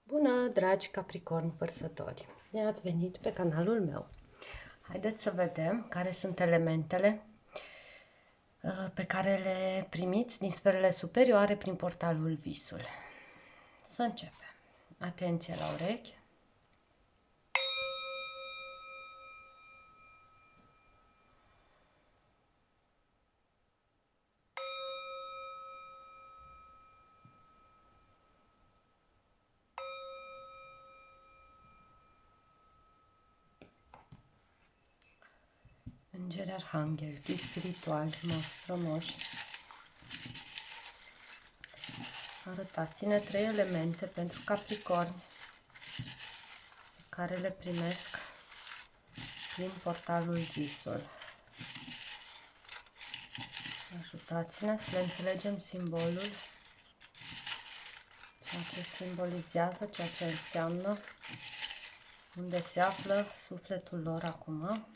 Bună, dragi Capricorni vărsători! Bine ați venit pe canalul meu. Haideți să vedem care sunt elementele pe care le primiți din sferele superioare prin portalul Visul. Să începem. Atenție la urechi. Îngeri arhanghel, ghid spiritual, strămoși. Arătați-ne 3 elemente pentru Capricorni care le primesc prin portalul Visul. Ajutați-ne să le înțelegem simbolul, ceea ce simbolizează, ceea ce înseamnă, unde se află sufletul lor acum.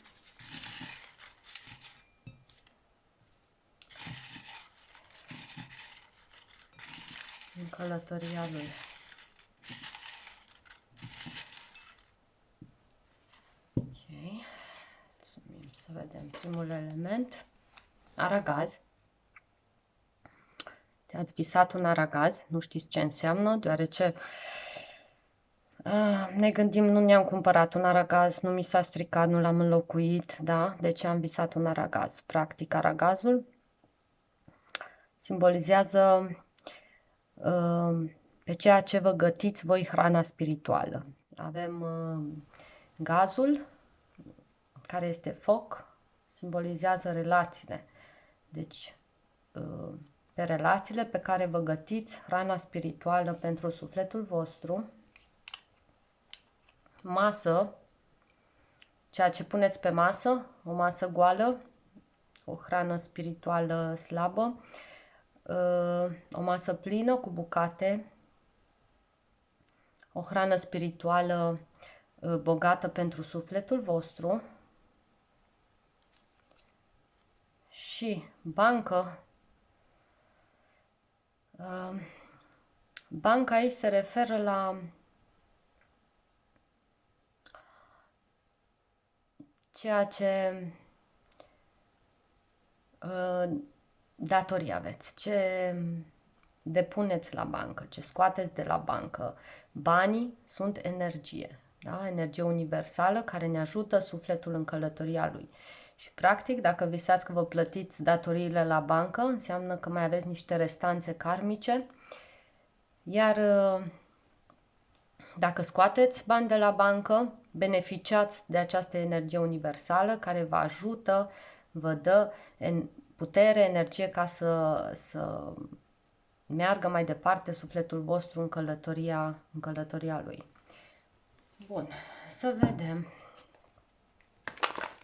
În călătoria lui. Ok. Să vedem primul element. Aragaz. Te-ați visat un aragaz, nu știți ce înseamnă, deoarece ne gândim, nu ne-am cumpărat un aragaz, nu mi s-a stricat, nu l-am înlocuit, da? Deci am visat un aragaz. Practic, aragazul simbolizează pe ceea ce vă gătiți voi hrana spirituală. Avem gazul, care este foc, simbolizează relațiile. Deci, pe relațiile pe care vă gătiți hrana spirituală pentru sufletul vostru. Masă, ceea ce puneți pe masă, o masă goală, o hrană spirituală slabă, o masă plină cu bucate, o hrană spirituală bogată pentru sufletul vostru. Și bancă. Banca aici se referă la ceea ce datorii aveți, ce depuneți la bancă, ce scoateți de la bancă. Banii sunt energie, da? Energie universală care ne ajută sufletul în călătoria lui. Și practic, dacă visați că vă plătiți datoriile la bancă, înseamnă că mai aveți niște restanțe karmice, iar dacă scoateți bani de la bancă, beneficiați de această energie universală care vă ajută, vă dă putere, energie ca să meargă mai departe sufletul vostru în călătoria lui. Bun, să vedem.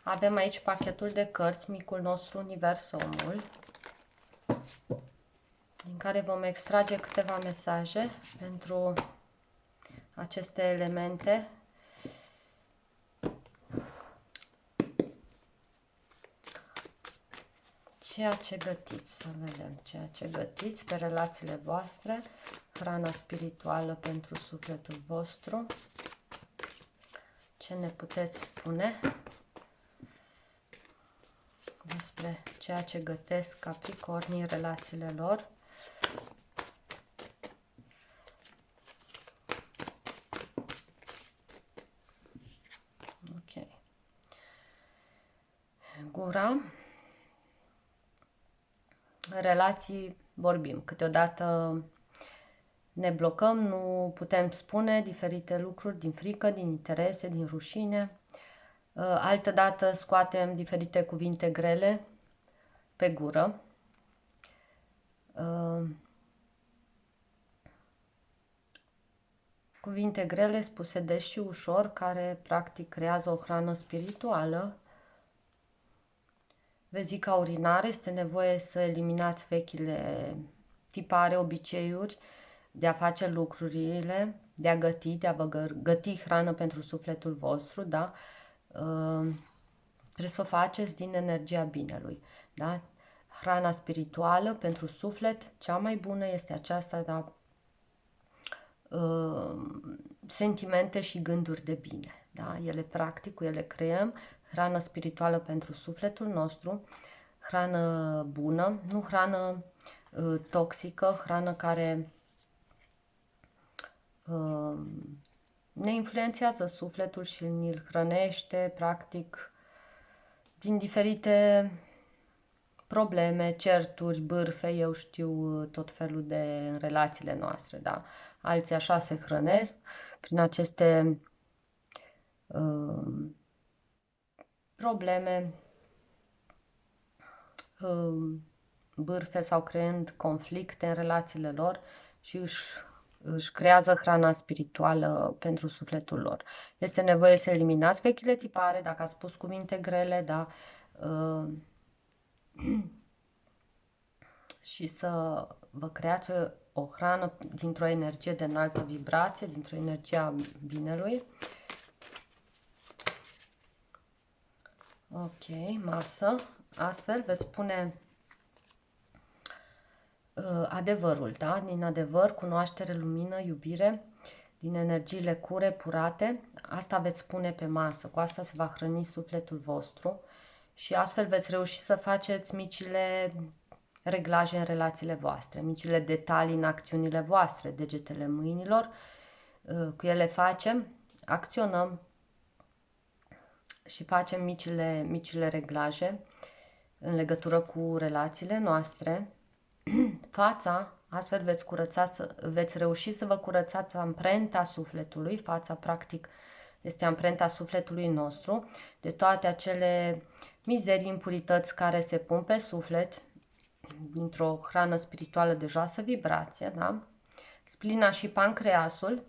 Avem aici pachetul de cărți, micul nostru univers, omul, din care vom extrage câteva mesaje pentru aceste elemente. Ceea ce gătiți, să vedem ceea ce gătiți pe relațiile voastre, hrana spirituală pentru sufletul vostru. Ce ne puteți spune despre ceea ce gătesc Capricornii în relațiile lor? Ok. Gura. În relații vorbim. Câteodată ne blocăm, nu putem spune diferite lucruri din frică, din interese, din rușine. Altădată scoatem diferite cuvinte grele pe gură. Cuvinte grele spuse des și ușor, care practic creează o hrană spirituală. Vezica urinară, este nevoie să eliminați vechile tipare, obiceiuri de a face lucrurile, de a găti, de a vă găti hrană pentru sufletul vostru, da? Trebuie să o faceți din energia binelui, da? Hrana spirituală pentru suflet, cea mai bună este aceasta, da? sentimente și gânduri de bine. Da? Ele practic, cu ele creăm hrană spirituală pentru sufletul nostru, hrană bună, nu hrană toxică, hrană care ne influențează sufletul și îl hrănește, practic, din diferite probleme, certuri, bârfe, eu știu tot felul de în relațiile noastre, da? Alții așa se hrănesc prin aceste probleme, bârfe sau creând conflicte în relațiile lor și își creează hrana spirituală pentru sufletul lor. Este nevoie să eliminați vechile tipare, dacă ați spus cuvinte grele, da? Și să vă creați o hrană dintr-o energie de înaltă vibrație, dintr-o energie a binelui. Ok, masă. Astfel veți pune adevărul, da? Din adevăr, cunoaștere, lumină, iubire, din energiile cure, purate. Asta veți pune pe masă. Cu asta se va hrăni sufletul vostru și astfel veți reuși să faceți micile reglaje în relațiile voastre, micile detalii în acțiunile voastre, degetele mâinilor. Cu ele facem, acționăm și facem micile reglaje în legătură cu relațiile noastre. Fața, astfel veți reuși să vă curățați amprenta sufletului. Fața, practic, este amprenta sufletului nostru, de toate acele mizerii, impurități care se pun pe suflet, dintr-o hrană spirituală de joasă vibrație, da? Splina și pancreasul.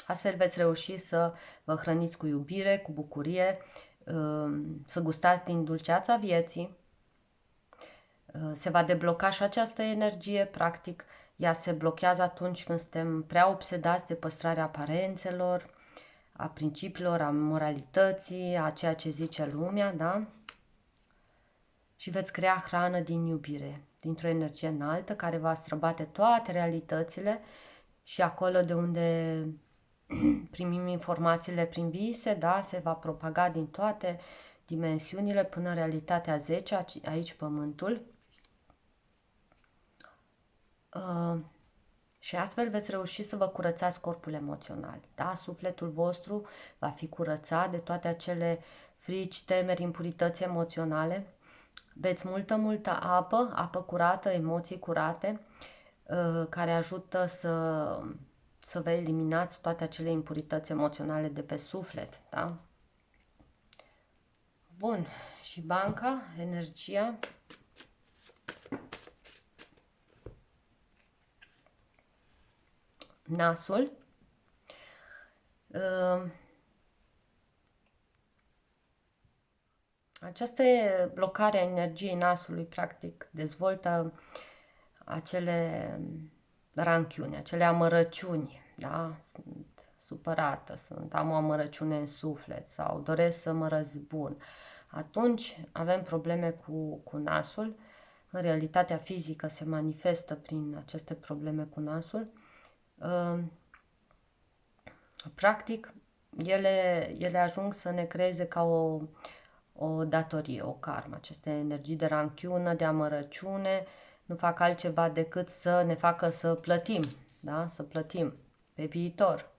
Astfel veți reuși să vă hrăniți cu iubire, cu bucurie, să gustați din dulceața vieții. Se va debloca și această energie, practic, ea se blochează atunci când suntem prea obsedați de păstrarea aparențelor, a principiilor, a moralității, a ceea ce zice lumea, da? Și veți crea hrană din iubire, dintr-o energie înaltă care va străbate toate realitățile și acolo de unde primim informațiile prin vise, da, se va propaga din toate dimensiunile până în realitatea 10, aici pământul. Și astfel veți reuși să vă curățați corpul emoțional. Da? Sufletul vostru va fi curățat de toate acele frici, temeri, impurități emoționale. Beți multă apă curată, emoții curate, care ajută să vă eliminați toate acele impurități emoționale de pe suflet. Da? Bun. Și banca, energia. Nasul. Această blocare a energiei nasului, practic, dezvoltă acele ranchiuni, acele amărăciuni, da? Sunt supărată, am o amărăciune în suflet sau doresc să mă răzbun. Atunci avem probleme cu nasul. În realitatea fizică se manifestă prin aceste probleme cu nasul. Practic, ele ajung să ne creeze ca o datorie, o karmă. Aceste energii de ranchiună, de amărăciune, nu fac altceva decât să ne facă să plătim, da? Să plătim pe viitor,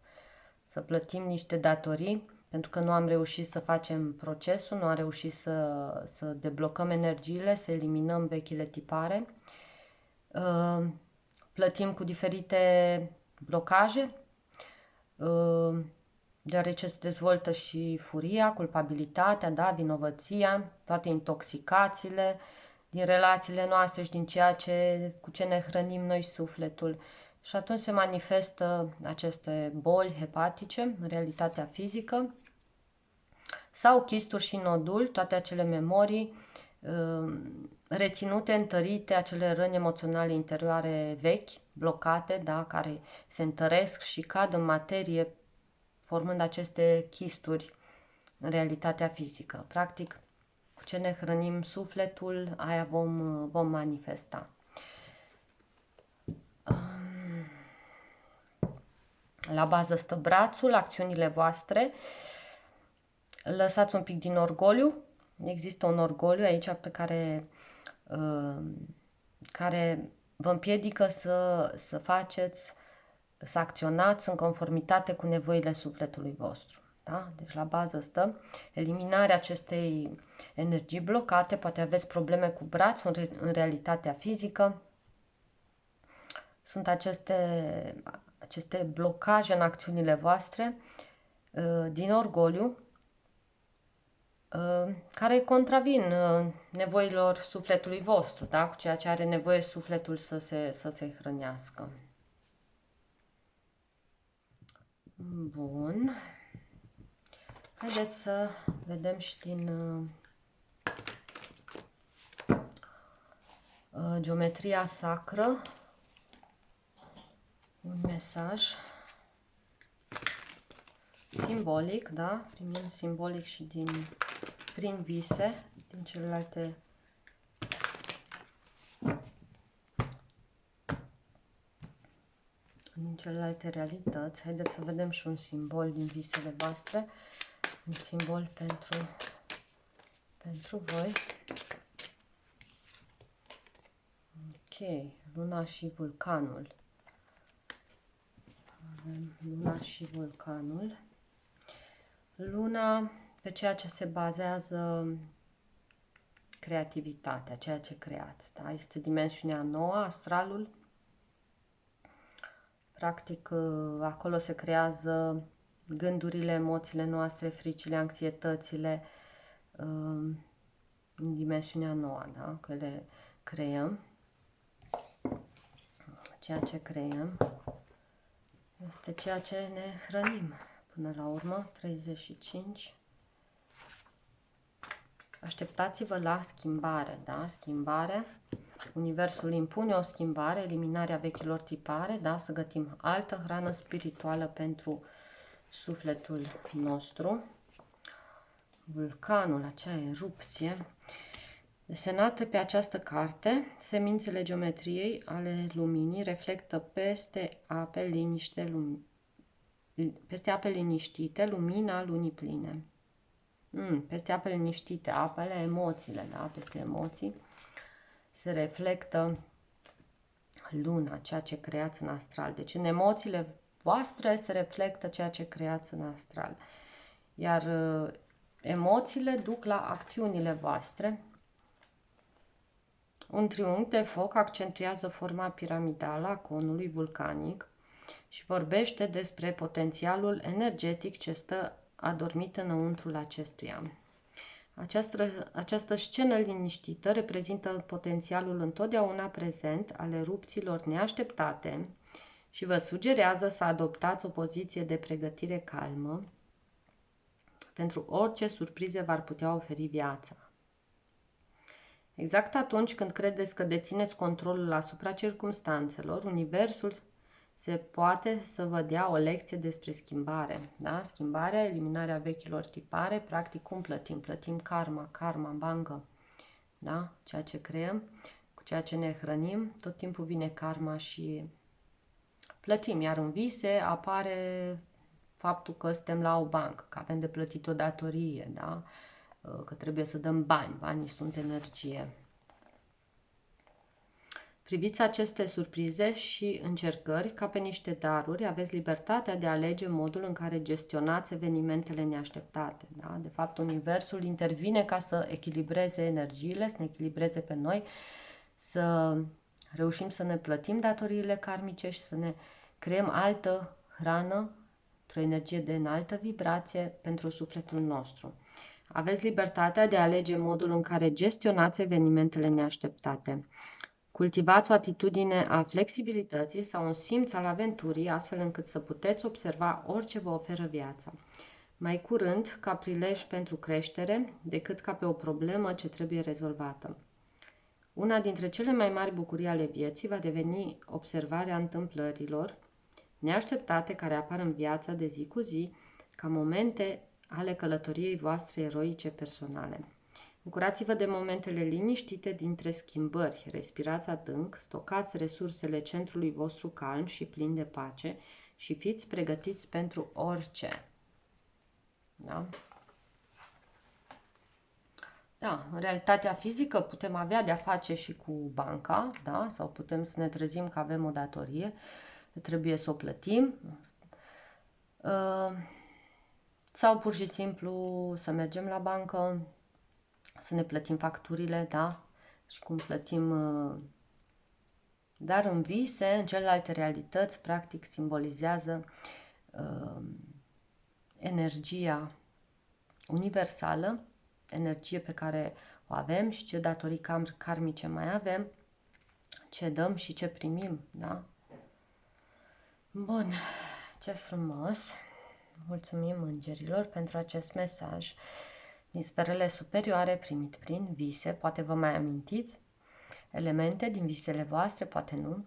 să plătim niște datorii, pentru că nu am reușit să facem procesul, nu am reușit să deblocăm energiile, să eliminăm vechile tipare. Plătim cu diferite blocaje, deoarece se dezvoltă și furia, culpabilitatea, da, vinovăția, toate intoxicațiile din relațiile noastre și din cu ce ne hrănim noi sufletul. Și atunci se manifestă aceste boli hepatice în realitatea fizică sau chisturi și noduli, toate acele memorii reținute, întărite, acele răni emoționale interioare vechi, blocate, da, care se întăresc și cad în materie, formând aceste chisturi în realitatea fizică. Practic, cu ce ne hrănim sufletul, aia vom manifesta. La bază stă brațul, acțiunile voastre. Lăsați un pic din orgoliu. Există un orgoliu aici pe care vă împiedică să faceți, să acționați în conformitate cu nevoile sufletului vostru. Da? Deci la bază stă eliminarea acestei energii blocate. Poate aveți probleme cu brațul în realitatea fizică. Sunt aceste blocaje în acțiunile voastre din orgoliu, care contravin nevoilor sufletului vostru, da? Cu ceea ce are nevoie sufletul să se hrănească. Bun. Haideți să vedem și din geometria sacră un mesaj simbolic, da? Primim simbolic și prin vise, din celelalte realități. Haideți să vedem și un simbol din visele voastre, un simbol pentru voi. Ok, luna și vulcanul. Avem luna și vulcanul. Luna pe ceea ce se bazează creativitatea, ceea ce creați. Da? Este dimensiunea nouă, astralul. Practic, acolo se creează gândurile, emoțiile noastre, fricile, anxietățile, în dimensiunea nouă, da? Că le creăm. Ceea ce creăm este ceea ce ne hrănim. Până la urmă, 35. Așteptați-vă la schimbare, da? Schimbare. Universul impune o schimbare, eliminarea vechilor tipare, da? Să gătim altă hrană spirituală pentru sufletul nostru. Vulcanul, acea erupție. Desenate pe această carte, semințele geometriei ale luminii reflectă peste ape liniștite lumina lunii pline. Peste ape liniștite, apele, emoțiile, da? Peste emoții se reflectă luna, ceea ce creați în astral. Deci în emoțiile voastre se reflectă ceea ce creați în astral. Iar emoțiile duc la acțiunile voastre. Un triunghi de foc accentuează forma piramidală a conului vulcanic și vorbește despre potențialul energetic ce stă adormit înăuntrul acestuia. Această scenă liniștită reprezintă potențialul întotdeauna prezent al erupțiilor neașteptate și vă sugerează să adoptați o poziție de pregătire calmă pentru orice surprize v-ar putea oferi viața. Exact atunci când credeți că dețineți controlul asupra circumstanțelor, universul se poate să vă dea o lecție despre schimbare. Da? Schimbarea, eliminarea vechilor tipare, practic cum plătim? Plătim karma în bancă. Da? Ceea ce creăm, cu ceea ce ne hrănim, tot timpul vine karma și plătim. Iar în vise apare faptul că suntem la o bancă, că avem de plătit o datorie, da? Că trebuie să dăm bani. Banii sunt energie. Priviți aceste surprize și încercări ca pe niște daruri. Aveți libertatea de a alege modul în care gestionați evenimentele neașteptate. Da? De fapt, universul intervine ca să echilibreze energiile, să ne echilibreze pe noi, să reușim să ne plătim datoriile karmice și să ne creăm altă hrană, o energie de înaltă vibrație pentru sufletul nostru. Aveți libertatea de a alege modul în care gestionați evenimentele neașteptate. Cultivați o atitudine a flexibilității sau un simț al aventurii, astfel încât să puteți observa orice vă oferă viața. Mai curând, ca prilej pentru creștere, decât ca pe o problemă ce trebuie rezolvată. Una dintre cele mai mari bucurii ale vieții va deveni observarea întâmplărilor neașteptate care apar în viața de zi cu zi, ca momente ale călătoriei voastre eroice personale. Bucurați-vă de momentele liniștite dintre schimbări. Respirați adânc, stocați resursele centrului vostru calm și plin de pace și fiți pregătiți pentru orice. Da? Da, în realitatea fizică putem avea de-a face și cu banca, da? Sau putem să ne trezim că avem o datorie, trebuie să o plătim. Sau pur și simplu să mergem la bancă, să ne plătim facturile, da? Și cum plătim... Dar în vise, în celelalte realități, practic simbolizează energia universală, energie pe care o avem și ce datorii karmice mai avem, ce dăm și ce primim, da? Bun, ce frumos! Mulțumim îngerilor pentru acest mesaj din sferele superioare primit prin vise. Poate vă mai amintiți elemente din visele voastre, poate nu.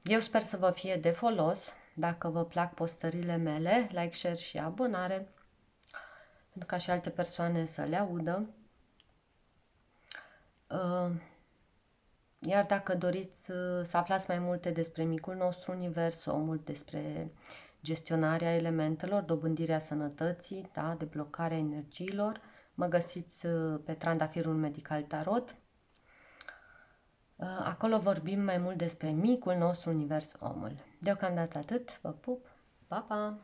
Eu sper să vă fie de folos. Dacă vă plac postările mele, like, share și abonare, pentru ca și alte persoane să le audă. Iar dacă doriți să aflați mai multe despre micul nostru univers sau mult despre gestionarea elementelor, dobândirea sănătății, da, deblocarea energiilor, mă găsiți pe Trandafirul Medical Tarot. Acolo vorbim mai mult despre micul nostru univers, omul. Deocamdată atât, vă pup, pa, pa!